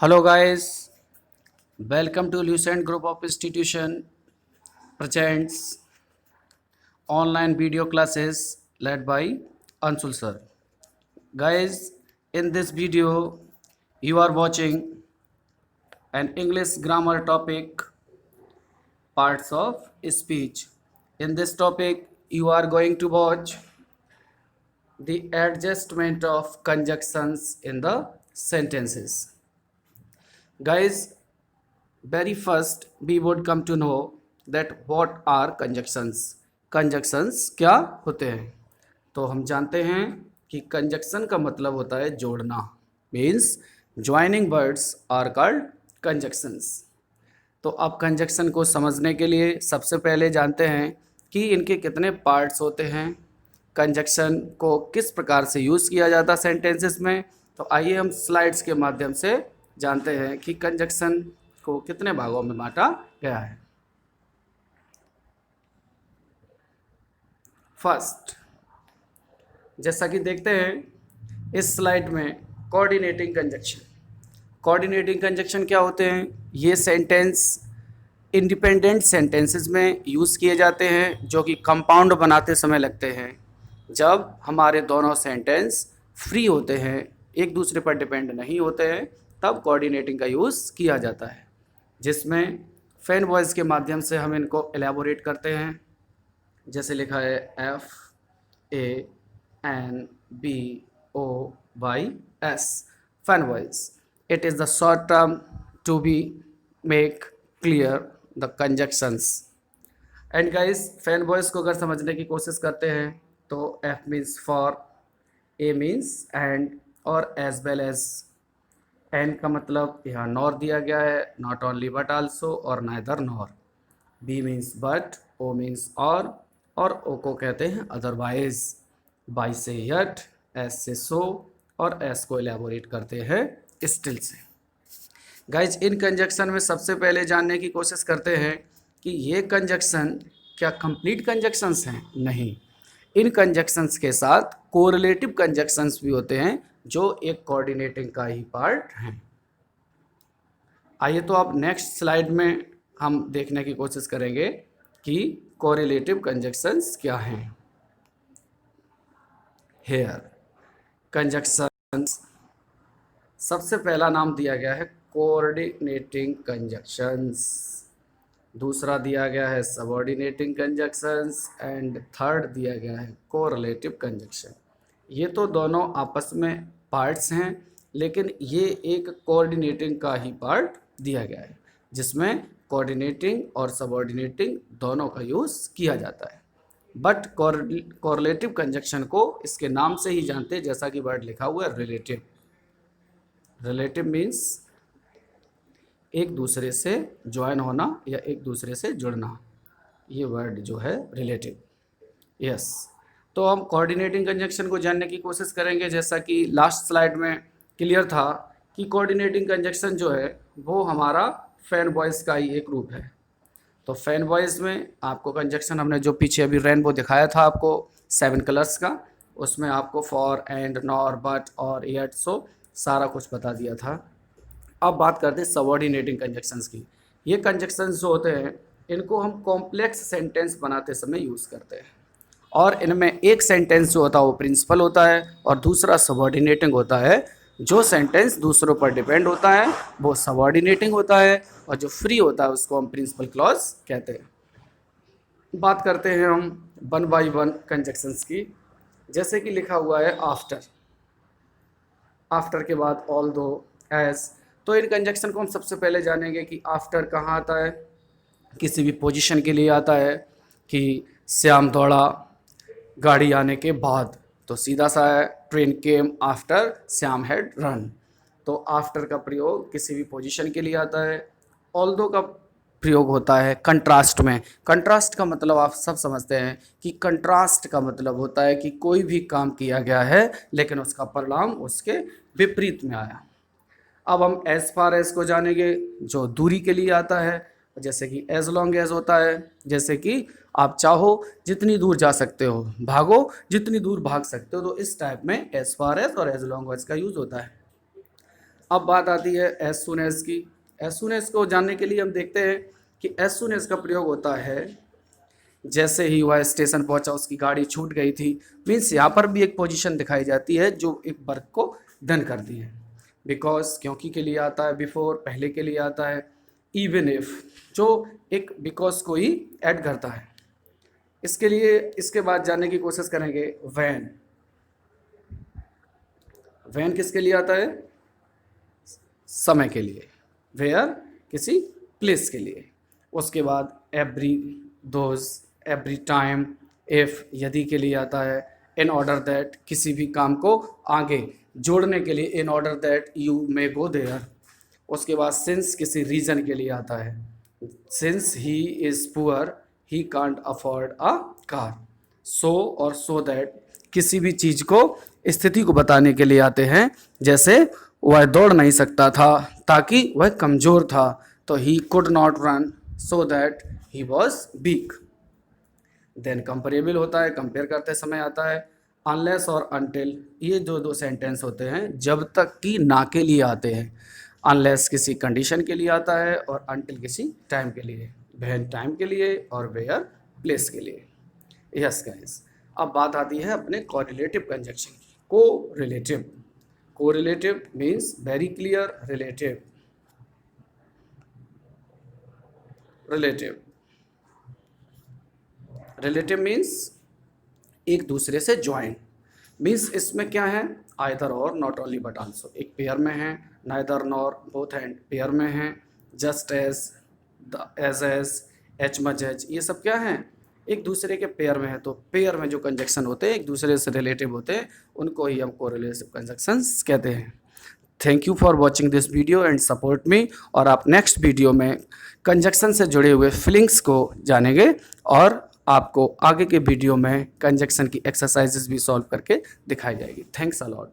Hello guys, welcome to Lucent Group of Institution presents online video classes led by Anshul sir. Guys, in this video you are watching an English grammar topic, parts of speech. In this topic you are going to watch the adjustment of conjunctions in the sentences. Guys, very first we would come to know that what are conjunctions. Conjunctions क्या होते हैं? तो हम जानते हैं कि conjunction का मतलब होता है जोड़ना, means joining words are called conjunctions. तो अब कंजक्शन को समझने के लिए सबसे पहले जानते हैं कि इनके कितने पार्ट्स होते हैं, कंजक्शन को किस प्रकार से यूज़ किया जाता है सेंटेंसेस में। तो आइए हम स्लाइड्स के माध्यम से जानते हैं कि कंजक्शन को कितने भागों में बांटा गया है। फर्स्ट, जैसा कि देखते हैं इस स्लाइड में कोऑर्डिनेटिंग कंजक्शन। कोऑर्डिनेटिंग कंजक्शन क्या होते हैं? ये सेंटेंस इंडिपेंडेंट सेंटेंसेस में यूज़ किए जाते हैं जो कि कंपाउंड बनाते समय लगते हैं। जब हमारे दोनों सेंटेंस फ्री होते हैं, एक दूसरे पर डिपेंड नहीं होते हैं, तब कोऑर्डिनेटिंग का यूज़ किया जाता है, जिसमें फैन वॉइस के माध्यम से हम इनको एलैबोरेट करते हैं। जैसे लिखा है FANBOYS, fan boys. It is the short term to be make clear the conjunctions. And guys, fan boys को अगर समझने की कोशिश करते हैं तो F means for, A means and और एज वेल एज। एन का मतलब यहाँ नॉर दिया गया है, नॉट ओनली बट आल्सो और neither nor. B means but, O means or O को कहते हैं अदरवाइज। बाई से यट, एस से सो और एस को एलैबोरेट करते हैं स्टिल से। गाइज, इन कंजक्शन में सबसे पहले जानने की कोशिश करते हैं कि ये कंजक्शन क्या कंप्लीट कंजक्शंस हैं? नहीं, इन कंजक्शंस के साथ कोरिलेटिव कंजक्शंस भी होते हैं जो एक कोऑर्डिनेटिंग का ही पार्ट हैं। आइए तो अब नेक्स्ट स्लाइड में हम देखने की कोशिश करेंगे कि कोरिलेटिव कंजक्शंस क्या हैं। हेयर कंजक्शंस, सबसे पहला नाम दिया गया है कोऑर्डिनेटिंग कंजक्शंस, दूसरा दिया गया है सबऑर्डिनेटिंग कंजक्शंस एंड थर्ड दिया गया है कोरिलेटिव कंजक्शन। ये तो दोनों आपस में पार्ट्स हैं, लेकिन ये एक कोऑर्डिनेटिंग का ही पार्ट दिया गया है जिसमें कोऑर्डिनेटिंग और सबऑर्डिनेटिंग दोनों का यूज़ किया जाता है। बट कोरिलेटिव कंजक्शन को इसके नाम से ही जानते हैं, जैसा कि वर्ड लिखा हुआ है रिलेटिव। रिलेटिव मीन्स एक दूसरे से ज्वाइन होना या एक दूसरे से जुड़ना, ये वर्ड जो है रिलेटिव। यस, तो हम कोऑर्डिनेटिंग कंजक्शन को जानने की कोशिश करेंगे। जैसा कि लास्ट स्लाइड में क्लियर था कि कोऑर्डिनेटिंग कंजक्शन जो है वो हमारा फैन वॉइस का ही एक रूप है। तो फैन वॉइस में आपको कंजक्शन, हमने जो पीछे अभी रेनबो दिखाया था आपको 7 कलर्स का, उसमें आपको फॉर एंड नॉर बट और येट सो सारा कुछ बता दिया था। अब बात करते हैं सबऑर्डिनेटिंग कंजक्शंस की। ये कंजक्शंस जो होते हैं इनको हम कॉम्प्लेक्स सेंटेंस बनाते समय यूज़ करते हैं, और इनमें एक सेंटेंस जो होता है वो प्रिंसिपल होता है और दूसरा सबऑर्डिनेटिंग होता है। जो सेंटेंस दूसरों पर डिपेंड होता है वो सबऑर्डिनेटिंग होता है, और जो फ्री होता है उसको हम प्रिंसिपल क्लॉज कहते हैं। बात करते हैं हम वन बाय वन कंजक्शंस की। जैसे कि लिखा हुआ है आफ्टर, आफ्टर के बाद ऑल दो, एज। तो इन कंजक्शन को हम सबसे पहले जानेंगे कि आफ्टर कहाँ आता है। किसी भी पोजीशन के लिए आता है कि श्याम दौड़ा गाड़ी आने के बाद, तो सीधा सा है train came after Shyam had run. तो आफ्टर का प्रयोग किसी भी पोजीशन के लिए आता है। ऑल्दो का प्रयोग होता है कंट्रास्ट में। कंट्रास्ट का मतलब आप सब समझते हैं कि कंट्रास्ट का मतलब होता है कि कोई भी काम किया गया है लेकिन उसका परिणाम उसके विपरीत में आया। अब हम एज फार एज को जानेंगे जो दूरी के लिए आता है, जैसे कि एज लॉन्ग एज होता है, जैसे कि आप चाहो जितनी दूर जा सकते हो, भागो जितनी दूर भाग सकते हो। तो इस टाइप में एज फार एज और एज लॉन्ग एज का यूज़ होता है। अब बात आती है एज सुन एज की। एज सुन एज को जानने के लिए हम देखते हैं कि एज सुन एज का प्रयोग होता है जैसे ही वह स्टेशन पहुंचा, उसकी गाड़ी छूट गई थी। मीन्स यहाँ पर भी एक पोजीशन दिखाई जाती है जो एक वर्क को डन करती है। बिकॉज क्योंकि के लिए आता है, बिफोर पहले के लिए आता है, इवन इफ जो एक बिकॉज को ही ऐड करता है। इसके लिए इसके बाद जानने की कोशिश करेंगे व्हेन। व्हेन किसके लिए आता है? समय के लिए। वेयर किसी प्लेस के लिए। उसके बाद every, those, every time, if यदि के लिए आता है, इन ऑर्डर दैट किसी भी काम को आगे जोड़ने के लिए, in order that you may go there. उसके बाद सिंस किसी रीजन के लिए आता है, since he is poor he can't afford a car. So और सो दैट किसी भी चीज़ को, स्थिति को बताने के लिए आते हैं। जैसे वह दौड़ नहीं सकता था ताकि वह कमज़ोर था, तो he could not run so that he was weak. Then comparable होता है, कंपेयर करते समय आता है। अनलेस और अनटिल, ये जो दो सेंटेंस होते हैं जब तक कि ना के लिए आते हैं। अनलेस किसी कंडीशन के लिए आता है और अनटिल किसी टाइम के लिए। व्हेन टाइम के लिए और वेयर प्लेस के लिए। यस गाइस, अब बात आती है अपने कोरिलेटिव कंजक्शन की। Correlative, correlative means very clear, relative, relative, relative means एक दूसरे से ज्वाइन। मीन्स इसमें क्या है? Either or, not only but also. एक पेयर में है, neither nor, both and pair में है। Just as, the as, as much as, ये सब क्या है? एक दूसरे के पेयर में है। तो पेयर में जो कंजक्शन होते हैं एक दूसरे से रिलेटिव होते हैं, उनको ही हम कोरिलेटिव कंजक्शंस कहते हैं। Thank you for watching this video and support me. और आप नेक्स्ट वीडियो में कंजक्शन से जुड़े हुए फीलिंग्स को जानेंगे और आपको आगे के वीडियो में कंजक्शन की एक्सरसाइजेस भी सॉल्व करके दिखाई जाएगी। Thanks a lot.